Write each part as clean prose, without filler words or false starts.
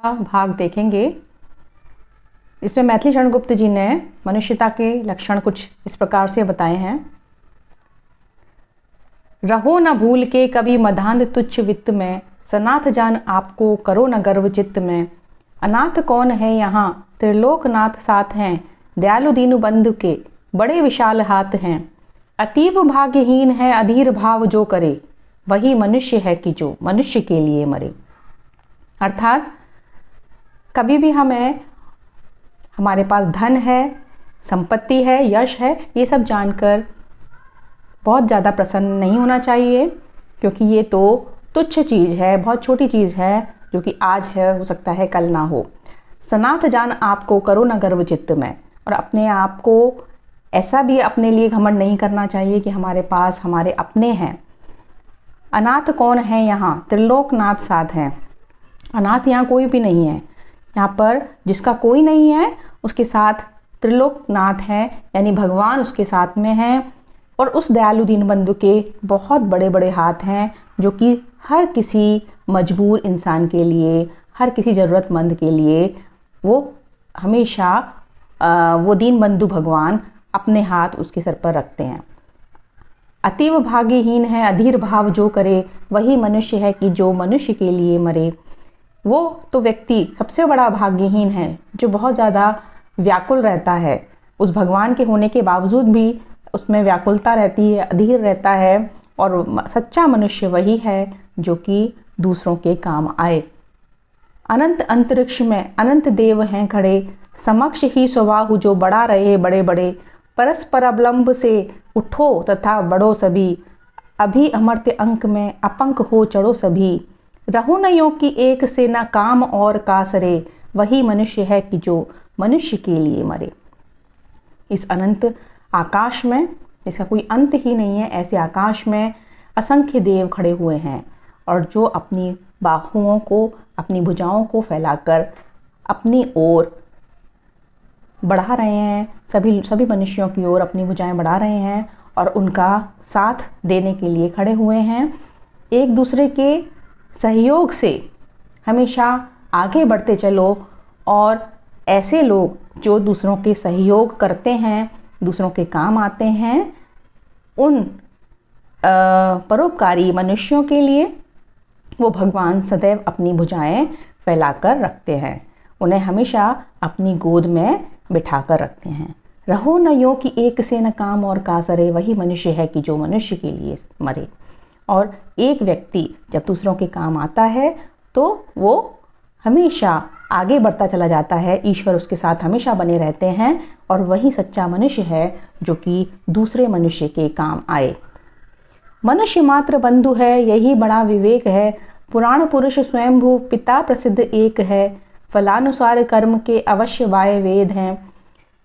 भाग देखेंगे। इसमें मैथिली शरण गुप्त जी ने मनुष्यता के लक्षण कुछ इस प्रकार से बताए हैं। रहो न भूल के कभी मधांध तुच्छ वित्त में, सनाथ जान आपको करो न गर्व चित्त में। अनाथ कौन है यहाँ त्रिलोकनाथ साथ हैं, दयालु दीनु बंधु के बड़े विशाल हाथ हैं। अतीव भाग्यहीन है अधीर भाव जो करे, वही मनुष्य है कि जो मनुष्य के लिए मरे। अर्थात कभी भी हमारे पास धन है, संपत्ति है, यश है, ये सब जानकर बहुत ज़्यादा प्रसन्न नहीं होना चाहिए, क्योंकि ये तो तुच्छ चीज़ है, बहुत छोटी चीज़ है, जो कि आज है, हो सकता है कल ना हो। सनाथ जान आपको करो न गर्व चित्त में। और अपने आप को ऐसा भी अपने लिए घमंड नहीं करना चाहिए कि हमारे पास हमारे अपने हैं। अनाथ कौन है यहाँ त्रिलोकनाथ साथ हैं। अनाथ यहाँ कोई भी नहीं है, यहाँ पर जिसका कोई नहीं है उसके साथ त्रिलोकनाथ है, यानी भगवान उसके साथ में हैं। और उस दयालु दीनबंधु के बहुत बड़े बड़े हाथ हैं, जो कि हर किसी मजबूर इंसान के लिए, हर किसी ज़रूरतमंद के लिए वो हमेशा वो दीनबंधु भगवान अपने हाथ उसके सर पर रखते हैं। अतीव भाग्यहीन है अधीर भाव जो करे, वही मनुष्य है कि जो मनुष्य के लिए मरे। वो तो व्यक्ति सबसे बड़ा भाग्यहीन है जो बहुत ज़्यादा व्याकुल रहता है, उस भगवान के होने के बावजूद भी उसमें व्याकुलता रहती है, अधीर रहता है। और सच्चा मनुष्य वही है जो कि दूसरों के काम आए। अनंत अंतरिक्ष में अनंत देव हैं खड़े, समक्ष ही स्वबाहु जो बढ़ा रहे बड़े बड़े। परस्पर अवलंब से उठो तथा बढ़ो सभी, अभी अमर्त्य अंक में अपंक हो चढ़ो सभी। रहो न यो कि एक से न काम और कासरे, वही मनुष्य है कि जो मनुष्य के लिए मरे। इस अनंत आकाश में, इसका कोई अंत ही नहीं है, ऐसे आकाश में असंख्य देव खड़े हुए हैं और जो अपनी बाहुओं को, अपनी भुजाओं को फैलाकर अपनी ओर बढ़ा रहे हैं, सभी मनुष्यों की ओर अपनी भुजाएं बढ़ा रहे हैं और उनका साथ देने के लिए खड़े हुए हैं। एक दूसरे के सहयोग से हमेशा आगे बढ़ते चलो, और ऐसे लोग जो दूसरों के सहयोग करते हैं, दूसरों के काम आते हैं, उन परोपकारी मनुष्यों के लिए वो भगवान सदैव अपनी भुजाएं फैलाकर रखते हैं, उन्हें हमेशा अपनी गोद में बिठाकर रखते हैं। रहो न यो कि एक से न काम और कासरे, वही मनुष्य है कि जो मनुष्य के लिए मरे। और एक व्यक्ति जब दूसरों के काम आता है तो वो हमेशा आगे बढ़ता चला जाता है, ईश्वर उसके साथ हमेशा बने रहते हैं, और वही सच्चा मनुष्य है जो कि दूसरे मनुष्य के काम आए। मनुष्य मात्र बंधु है यही बड़ा विवेक है, पुराण पुरुष स्वयंभू पिता प्रसिद्ध एक है। फलानुसार कर्म के अवश्य बाह्य वेद हैं,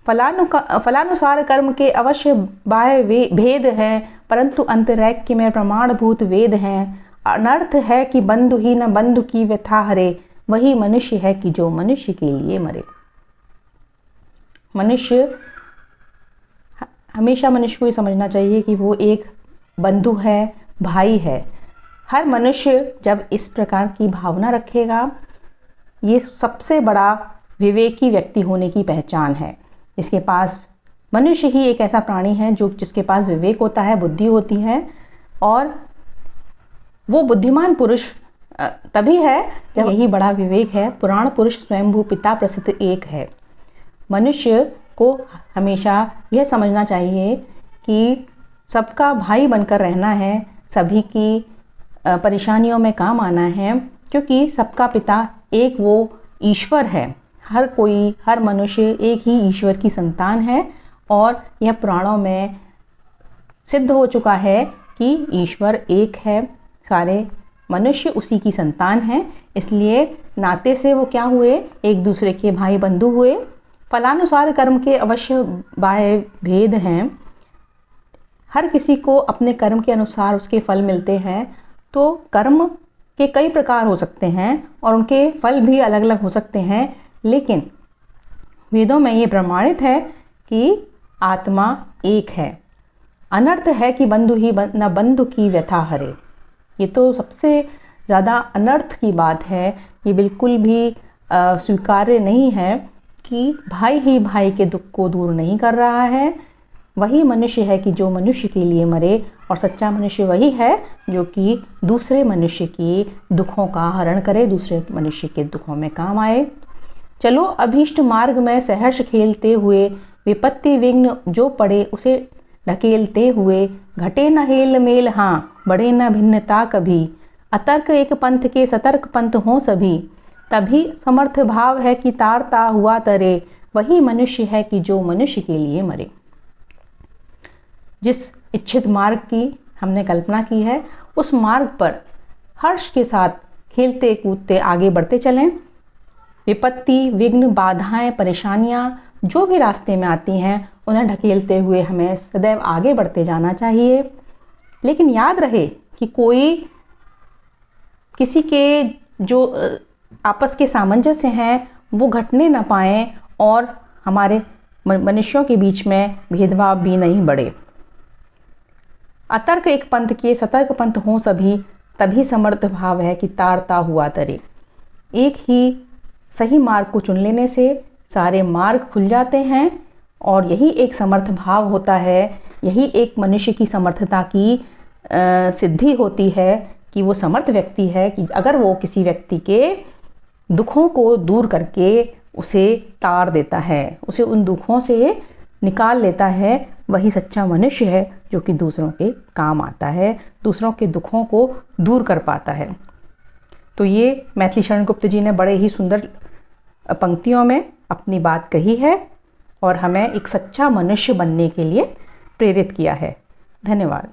फलानुसार कर्म के अवश्य बाह्य भेद हैं, परंतु अंतरैक्य में प्रमाणभूत वेद हैं। अनर्थ है कि बंधु ही न बंधु की व्यथा हरे, वही मनुष्य है कि जो मनुष्य के लिए मरे। हमेशा मनुष्य को ये समझना चाहिए कि वो एक बंधु है, भाई है। हर मनुष्य जब इस प्रकार की भावना रखेगा, ये सबसे बड़ा विवेकी व्यक्ति होने की पहचान है। जिसके पास, मनुष्य ही एक ऐसा प्राणी है जिसके पास विवेक होता है, बुद्धि होती है, और वो बुद्धिमान पुरुष तभी है जब यही बड़ा विवेक है। पुराण पुरुष स्वयंभू पिता प्रसिद्ध एक है। मनुष्य को हमेशा यह समझना चाहिए कि सबका भाई बनकर रहना है, सभी की परेशानियों में काम आना है, क्योंकि सबका पिता एक वो ईश्वर है। हर मनुष्य एक ही ईश्वर की संतान है, और यह पुराणों में सिद्ध हो चुका है कि ईश्वर एक है, सारे मनुष्य उसी की संतान हैं। इसलिए नाते से वो क्या हुए, एक दूसरे के भाई बंधु हुए। फलानुसार कर्म के अवश्य बाह्य भेद हैं, हर किसी को अपने कर्म के अनुसार उसके फल मिलते हैं। तो कर्म के कई प्रकार हो सकते हैं और उनके फल भी अलग अलग हो सकते हैं, लेकिन वेदों में ये प्रमाणित है कि आत्मा एक है। अनर्थ है कि बंधु ही न बंधु की व्यथा हरे, ये तो सबसे ज़्यादा अनर्थ की बात है। ये बिल्कुल भी स्वीकार्य नहीं है कि भाई ही भाई के दुख को दूर नहीं कर रहा है। वही मनुष्य है कि जो मनुष्य के लिए मरे, और सच्चा मनुष्य वही है जो कि दूसरे मनुष्य की दुखों का हरण करे, दूसरे मनुष्य के दुखों में काम आए। चलो अभीष्ट मार्ग में सहर्ष खेलते हुए, विपत्ति विघ्न जो पड़े उसे ढकेलते हुए, घटे न हेल मेल हाँ बढ़े न भिन्नता कभी, अतर्क एक पंथ के सतर्क पंथ हों सभी, तभी समर्थ भाव है कि तारता हुआ तरे, वही मनुष्य है कि जो मनुष्य के लिए मरे। जिस इच्छित मार्ग की हमने कल्पना की है, उस मार्ग पर हर्ष के साथ खेलते कूदते आगे बढ़ते चलें। विपत्ति विघ्न बाधाएं परेशानियां जो भी रास्ते में आती हैं, उन्हें ढकेलते हुए हमें सदैव आगे बढ़ते जाना चाहिए। लेकिन याद रहे कि कोई किसी के जो आपस के सामंजस्य हैं वो घटने ना पाएं, और हमारे मनुष्यों के बीच में भेदभाव भी नहीं बढ़े। अतर्क एक पंथ के सतर्क पंथ हों सभी, तभी समर्थ भाव है कि तारता हुआ तरे। एक ही सही मार्ग को चुन लेने से सारे मार्ग खुल जाते हैं, और यही एक समर्थ भाव होता है, यही एक मनुष्य की समर्थता की सिद्धि होती है कि वो समर्थ व्यक्ति है कि अगर वो किसी व्यक्ति के दुखों को दूर करके उसे तार देता है, उसे उन दुखों से निकाल लेता है, वही सच्चा मनुष्य है जो कि दूसरों के काम आता है, दूसरों के दुखों को दूर कर पाता है। तो ये मैथिली शरण गुप्त जी ने बड़े ही सुंदर पंक्तियों में अपनी बात कही है और हमें एक सच्चा मनुष्य बनने के लिए प्रेरित किया है। धन्यवाद।